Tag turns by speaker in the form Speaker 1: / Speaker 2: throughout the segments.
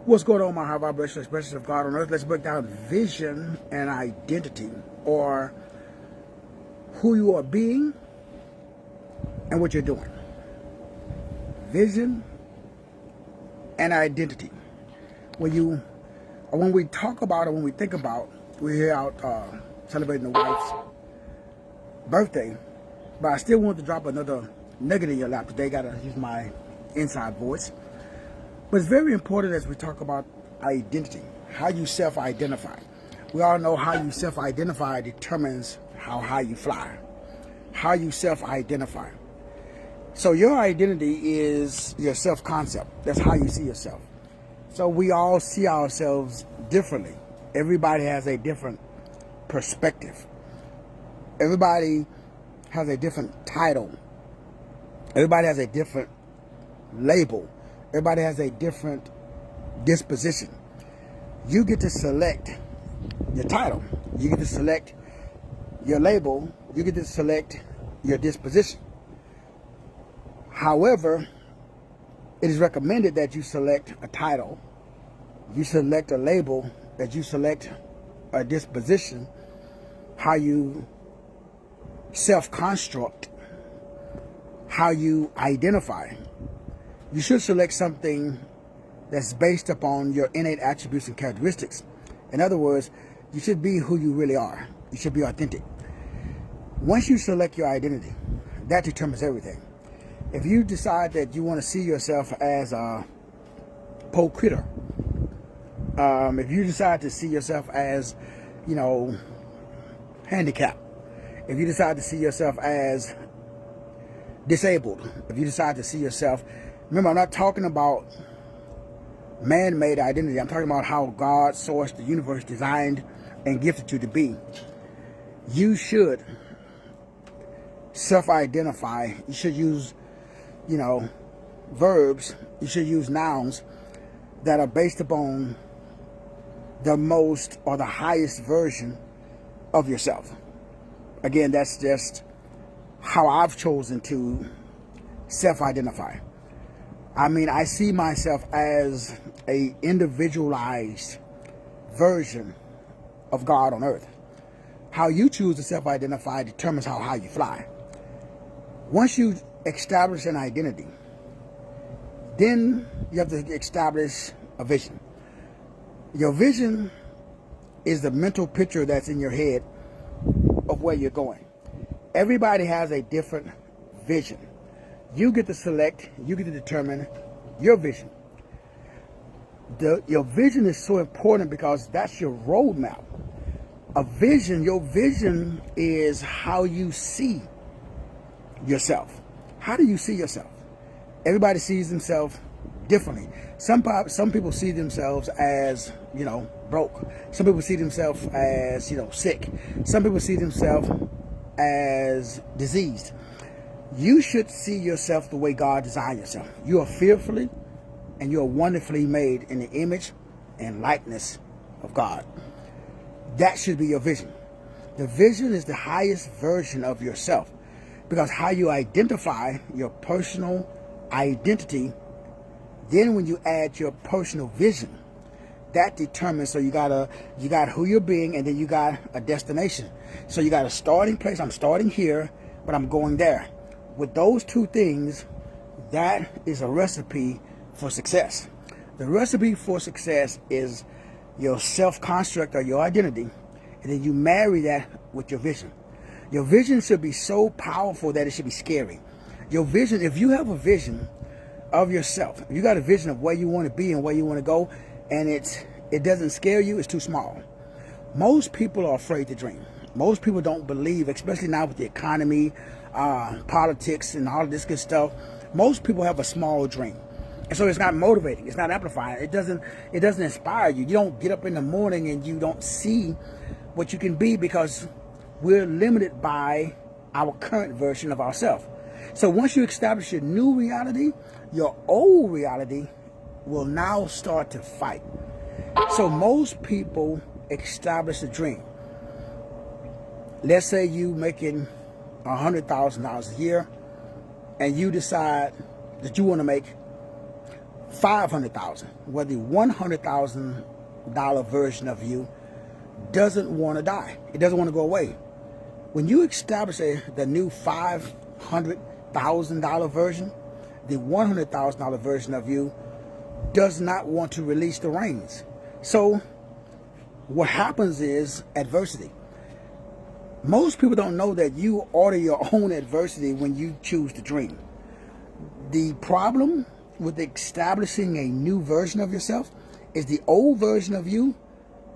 Speaker 1: What's going on, my high vibration expressions of God on earth? Let's break down vision and identity, or who you are being and what you're doing. Vision and identity. When we talk about it, when we think about, we're here out celebrating the wife's birthday, but I still want to drop another nugget in your lap today. Gotta use my inside voice. But it's very important as we talk about identity, how you self-identify. We all know how you self-identify determines how high you fly. How you self-identify. So your identity is your self-concept. That's how you see yourself. So we all see ourselves differently. Everybody has a different perspective. Everybody has a different title. Everybody has a different label. Everybody has a different disposition. You get to select your title. You get to select your label. You get to select your disposition. However, it is recommended that you select a title, you select a label, that you select a disposition, how you self-construct, how you identify. You should select something that's based upon your innate attributes and characteristics. In other words, you should be who you really are. You should be authentic. Once you select your identity, that determines everything. If you decide that you want to see yourself as a poor critter, if you decide to see yourself as, handicapped, if you decide to see yourself as disabled, if you decide to see yourself, remember, I'm not talking about man-made identity. I'm talking about how God sourced the universe, designed and gifted you to be. You should self-identify. You should use, verbs. You should use nouns that are based upon the most or the highest version of yourself. Again, that's just how I've chosen to self-identify. I see myself as a individualized version of God on earth. How you choose to self-identify determines how high you fly. Once you establish an identity, then you have to establish a vision. Your vision is the mental picture that's in your head of where you're going. Everybody has a different vision. You get to select, you get to determine your vision. Your vision is so important because that's your roadmap. Your vision is how you see yourself. How do you see yourself? Everybody sees themselves differently. Some people see themselves as, broke. Some people see themselves as, sick. Some people see themselves as diseased. You should see yourself the way God designed yourself. You are fearfully and you are wonderfully made in the image and likeness of God. That should be your vision. The vision is the highest version of yourself, because how you identify your personal identity, then when you add your personal vision, that determines, so you got who you're being, and then you got a destination. So you got a starting place. I'm starting here, but I'm going there. With those two things, that is a recipe for success. The recipe for success is your self-construct or your identity, and then you marry that with your vision. Your vision should be so powerful that it should be scary. Your vision, if you have a vision of yourself, if you got a vision of where you want to be and where you want to go, and it doesn't scare you, it's too small. Most people are afraid to dream. Most people don't believe, especially now with the economy, politics, and all of this good stuff. Most people have a small dream, and so it's not motivating. It's not amplifying. It doesn't inspire you. You don't get up in the morning and you don't see what you can be, because we're limited by our current version of ourselves. So once you establish your new reality, your old reality will now start to fight. So most people establish a dream. Let's say you making $100,000 a year, and you decide that you want to make 500,000, where the $100,000 version of you doesn't want to die. It doesn't want to go away. When you establish the new $500,000 version, the $100,000 version of you does not want to release the reins. So what happens is adversity. Most people don't know that you order your own adversity when you choose to dream. The problem with establishing a new version of yourself is the old version of you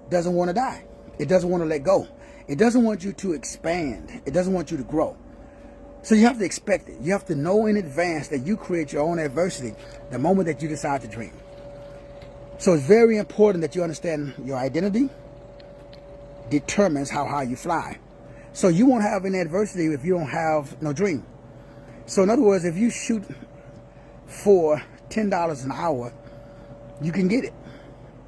Speaker 1: doesn't want to die. It doesn't want to let go. It doesn't want you to expand. It doesn't want you to grow. So you have to expect it. You have to know in advance that you create your own adversity the moment that you decide to dream. So it's very important that you understand your identity determines how high you fly. So you won't have any adversity if you don't have no dream. So in other words, if you shoot for $10 an hour, you can get it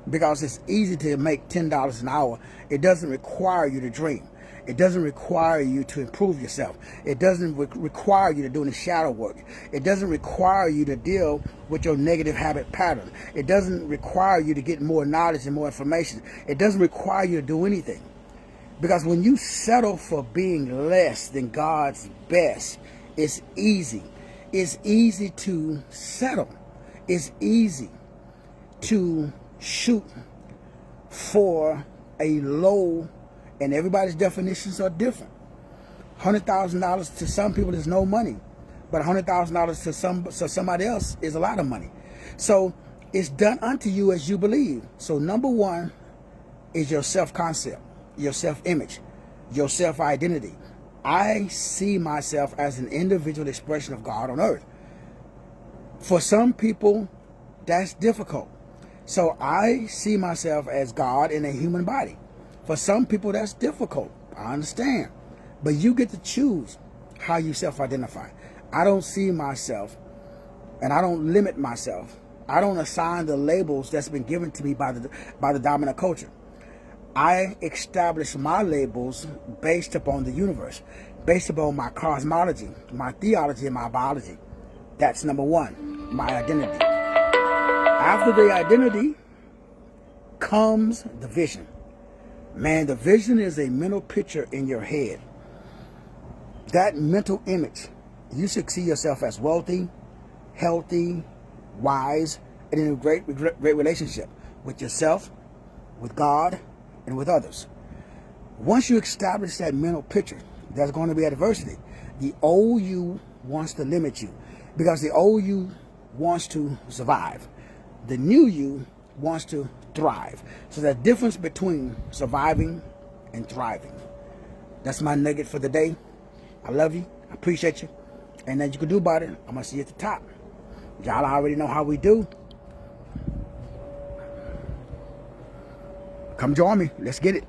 Speaker 1: because it's easy to make $10 an hour. It doesn't require you to dream. It doesn't require you to improve yourself. It doesn't require you to do any shadow work. It doesn't require you to deal with your negative habit pattern. It doesn't require you to get more knowledge and more information. It doesn't require you to do anything. Because when you settle for being less than God's best, it's easy. It's easy to settle. It's easy to shoot for a low, and everybody's definitions are different. $100,000 to some people is no money, but $100,000 to somebody else is a lot of money. So it's done unto you as you believe. So number one is your self-concept, your self-image, your self-identity. I see myself as an individual expression of God on earth. For some people, that's difficult. So I see myself as God in a human body. For some people, that's difficult. I understand. But you get to choose how you self-identify. I don't see myself, and I don't limit myself. I don't assign the labels that's been given to me by the dominant culture. I establish my labels based upon the universe, based upon my cosmology, my theology, and my biology. That's number one, my identity. After the identity comes the vision. Man, the vision is a mental picture in your head. That mental image, you should see yourself as wealthy, healthy, wise, and in a great relationship with yourself, with God, and with others. Once you establish that mental picture, there's going to be adversity. The old you wants to limit you because the old you wants to survive. The new you wants to thrive. So there's a difference between surviving and thriving. That's my nugget for the day. I love you. I appreciate you. And that you can do about it, I'm going to see you at the top. Y'all already know how we do. Come join me. Let's get it.